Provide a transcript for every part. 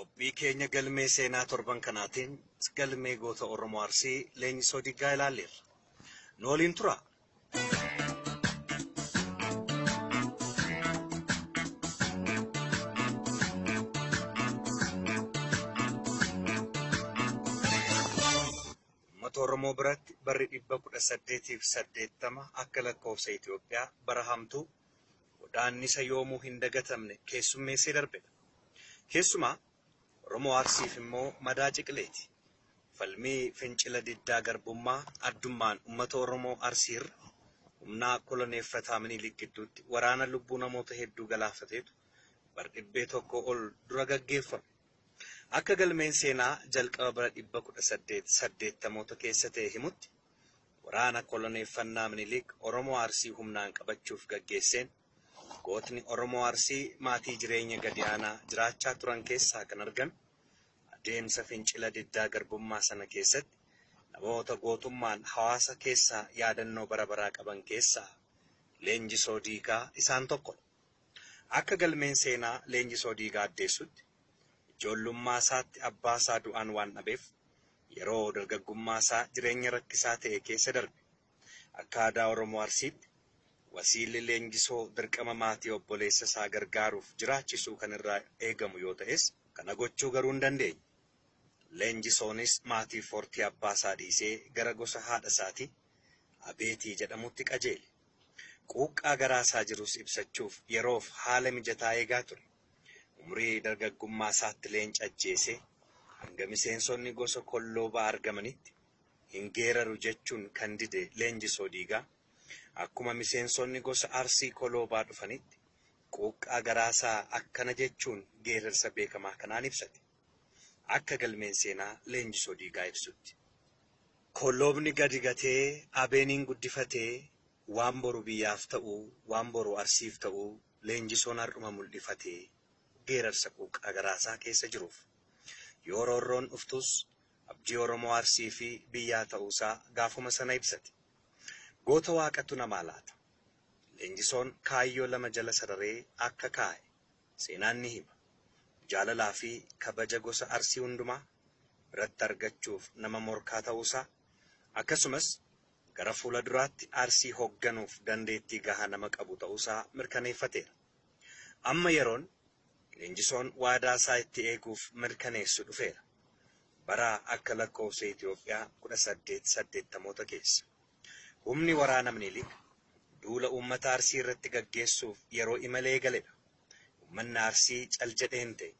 Obbii keenya galmee seenaa torban kanaatiin galmee goota Oromoo Arsii Leenjisoo Diggaa ilaalleerra. Nu waliin tura. Uummata Oromoo biratti barri 1880 akka lakkoofsa Itoophiyaa bara hamtuu godaannisa yoomuu hin dagatamne keessummeessee darbedha. Keessumaa Oromoo Arsiif immoo madaa ciqileeti. Falmii fincila diddaa garbummaa addummaan uummata Oromoo Arsiirra humnaa koloneeffataa Minilik gidduutti waraana lubbuu namoota hedduu galaafateetu bara 100 ol dura gaggeeffame. Akka galmeen seenaa jalqaba bara 1880 keessa ta'e himutti waraana koloneeffannaa Minilik Oromoo Arsii humnaan qabachuuf gaggeesseen gootni Oromoo Arsii maatii jireenya gadi aanaa jiraachaa turan keessaa kan argame adeemsa fincila diddaa garbummaa sana keessatti namoota gootummaan hawaasa keessaa yaadannoo bara baraa qaban keessaa Leenjisoo Diigaa isaan tokkodha. Akka galmeen seenaa Leenjisoo Diigaa addeessutti ijoollummaa isaatti abbaa isaa du'aan waan dhabeef yeroo dargaggummaa isaa jireenya rakkisaa ta'e keessa darbe. Akka aadaa Oromoo Arsiitti wasiilli Leenjisoo dirqama maatii obboleessa isaa gargaaruuf jiraachisuu kan irraa eegamu yoo ta'es kana gochuu garuu hin dandeenye. Leenjisoonis maatii fortii abbaa isaa dhiisee gara gosa haadha isaatii Abeetii jedhamutti qajeele. Quuqqaa garaa isaa jirus ibsachuuf yeroof haala mijataa eegaa ture. Umurii dargaggummaa isaatti leenca ajjeesee hanga miseensonni gosa kolloobaa argamanitti hin geeraru jechuun kan dide Leenjisoo Diigaa akkuma miseensonni gosa Arsii koloobaa dhufanitti quuqqaa garaa isaa akkana jechuun geerarsa beekamaa kanaan ibsate. Akka galmeen seenaa Leenjisoo Diigaa ibsutti. Kolloobni gadi gatee abeeniin guddifatee waan boru biyyaaf ta'uu waan boru Arsiif ta'uu Leenjisoon har'uma mul'ifatee geerarsa quuqqaa garaa isaa keessa jiruuf yoo roorroon dhuftus abdii Oromoo Arsii fi biyyaa ta'uusaa gaafuma sana ibsate. Goota waaqatu namaa laata. Leenjisoon kaayyoo lama jala sararee akka kaa'e seenaan ni hima. Jaalalaa fi kabaja gosa Arsii hundumaa biratti argachuuf nama morkaa ta'uusaa akkasumas gara fuula duraatti Arsii hoogganuuf dandeettii gahaa nama qabu ta'uusaa mirkaneeffateera. Amma yeroon Leenjisoon waadaa isaa itti eeguuf mirkaneessu dhufeera. Bara akka lakkoofsa Itoophiyaa 1880 keessa. Humni waraana Minilik duula uummata Arsii irratti gaggeessuuf yeroo imalee galedha. Uummanni Arsii cal jedheen ta'e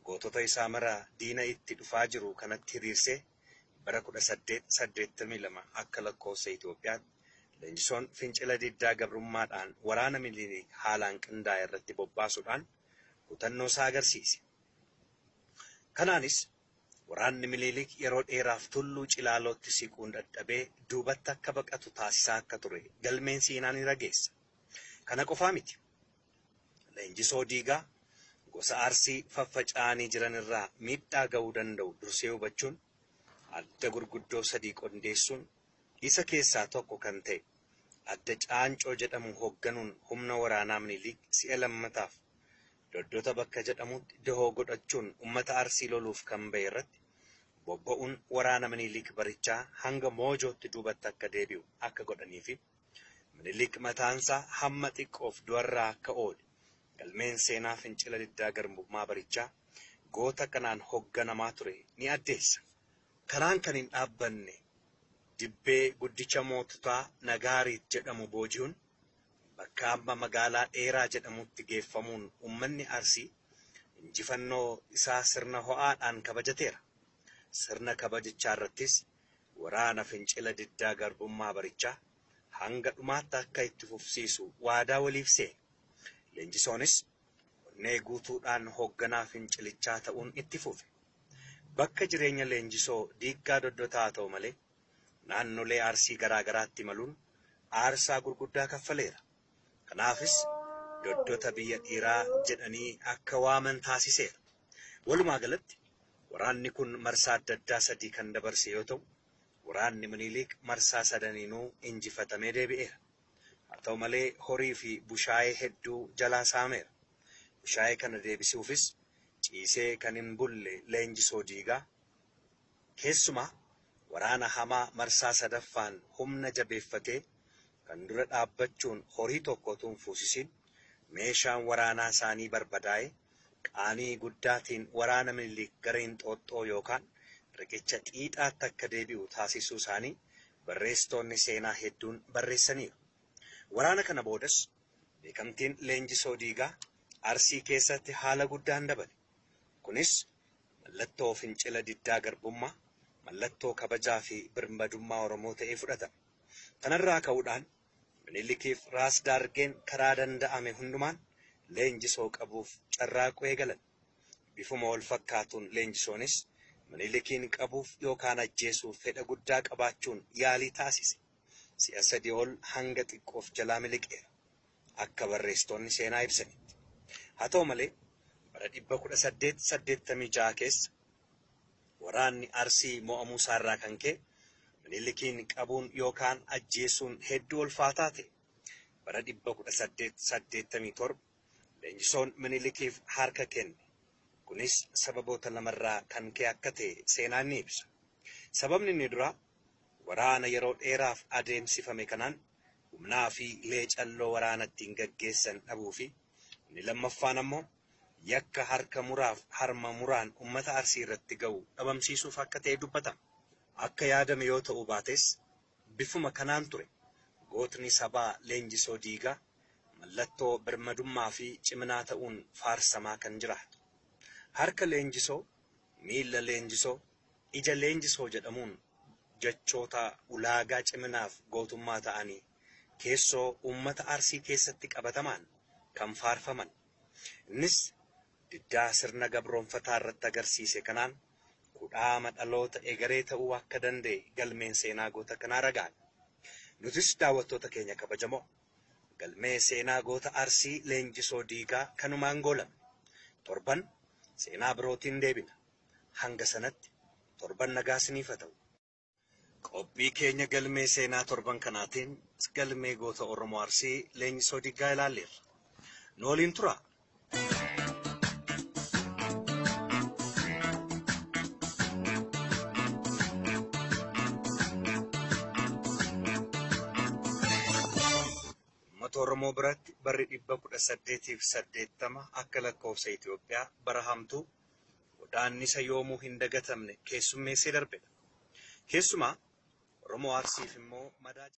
gootota isaa mara diina itti dhufaa jiru kanatti hiriirsee bara 1882 akka lakkoofsa Itoophiyaatti Leenjisoon fincila diddaa gabrummaadhaan waraana Minilik haalaan qindaa'e irratti bobbaasuudhaan kutannoo isaa agarsiise. Kanaanis waraanni Minilik yeroo dheeraaf tulluu Cilaalootti siquun dadhabee duubatti akka baqatu taasisaa akka ture galmeen seenaa ni rageessa. Kana qofaa miti. Leenjisoo Diigaa gosa Arsii faffaca'anii jiran irraa miidhaa ga'uu danda'u dursee hubachuun adda gurguddoo 3 qondeessuun isa keessaa tokko kan ta'e adda Caancoo jedhamu hoogganuun humna waraanaa Minilik si'a lammataaf Doddota bakka jedhamutti dahoo godhachuun uummata Arsii loluuf kan ba'e irratti bobba'uun waraana Minilik barichaa hanga Moojootti duubatti akka deebi'u akka godhanii fi Minilik mataansaa hamma xiqqoof du'arraa akka oole galmeen seenaa fincila diddaa garbummaa barichaa goota kanaan hoogganamaa ture ni addeessa. Kanaan kan hin dhaabbanne dibbee guddicha moototaa Nagaariit jedhamu booji'uun bakka amma magaalaa dheeraa jedhamutti geeffamuun uummanni Arsii injifannoo isaa sirna ho'aadhaan kabajateera. Sirna kabajichaa irrattis waraana fincila diddaa garbummaa barichaa hanga dhumaatti akka itti fufsiisu waadaa waliif seene. Leenjisoonis onnee guutuudhaan hoogganaa fincilichaa ta'uun itti fufe. Bakka jireenya Leenjisoo Diigaa Doddotaa ta'u malee naannolee Arsii garaa garaatti imaluun aarsaa gurguddaa kaffaleera. Kanaafis Doddota biyya dhiiraa jedhanii akka waaman taasiseera. Walumaa galatti waraanni kun marsaa adda addaa 3 kan dabarse yoo ta'u waraanni Minilik marsaa 3 injifatamee deebi'eera. Haa ta'u malee horii fi bushaayee hedduu jalaa saameera. Bushaayee kana deebisuufis ciisee kan hin bulle Leenjisoo Diigaa keessumaa waraana hamaa marsaa sadaffaan humna jabeeffatee kan dura dhaabbachuun horii tokko tun fuusisin meeshaan waraanaa isaanii barbadaa'e qaanii guddaatiin waraana Minilik gara Inxooxxoo yookaan riqicha xiixaatti akka deebi'u taasisuu isaanii barreessitoonni seenaa hedduun barreessaniiru. Waraana kana boodas beekamtiin Leenjisoo Diigaa Arsii keessatti haala guddaan dabale. Kunis mallattoo fincila diddaa garbummaa, mallattoo kabajaa fi birmadummaa Oromoo ta'ee fudhatama. Kanarraa ka'uudhaan Minilikiif Raas Daargeen karaa danda'ame hundumaan Leenjisoo qabuuf carraaquu eegalan. Bifuma wal fakkaatuun Leenjisoonis Minilikiin qabuuf yookaan ajjeesuuf fedha guddaa qabaachuun yaalii taasise. Si'a sadii ol hanga xiqqoof jalaa miliqeera. Akka barreessitoonni seenaa ibsanitti. Haa ta'u malee bara 1886 keessa waraanni Arsii mo'amuu isaarraa kan ka'e Minilikiin qabuun yookaan ajjeesuun hedduu ulfaataa ta'e. Bara 1887 Leenjisoon Minilikiif harka kenne. Kunis sababoota lamarraa kan ka'e akka ta'e seenaan ni ibsa. Sababni inni duraa waraana yeroo dheeraaf adeemsifame kanaan humnaa fi leecalloo waraana ittiin gaggeessan dhabuu fi inni lammaffaan ammoo yakka harka muraaf harma muraan ummata Arsii irratti ga'u dhabamsiisuuf akka ta'e dubbatama. Akka yaadame yoo ta'u baates bifuma kanaan ture gootni sabaa Leenjisoo Diigaa mallattoo birmadummaa fi ciminaa ta'uun faarsamaa kan jiraatu. Harka Leenjisoo, miilla Leenjisoo, ija Leenjisoo jedhamuun jechoota ulaagaa ciminaaf gootummaa ta'anii keessoo ummata Arsii keessatti qabatamaan kan faarfaman. Innis diddaa sirna gabroonfataa irratti agarsiise kanaan kudhaama dhaloota egeree ta'uu akka danda'e galmeen seenaa goota kanaa ragaadha. Nutis daawwattoota keenya kabajamoo galmee seenaa goota Arsii Leenjisoo Diigaa kanumaan goolame. Torban seenaa birootiin deebina. Hanga sanatti torban nagaa isiniif haa ta'u. Qophii keenya galmee seenaa torban kanaatiin galmee goota Oromoo Arsii Leenjisoo Diigaa ilaalleerra. Nu waliin tura. Uummata Oromoo biratti barri 1880 akka lakkoofsa Itoophiyaa bara hamtuu godaannisa yoomuu hin dagatamne keessummeessee darbedha. Keessumaa Oromoo Arsiif immoo madaa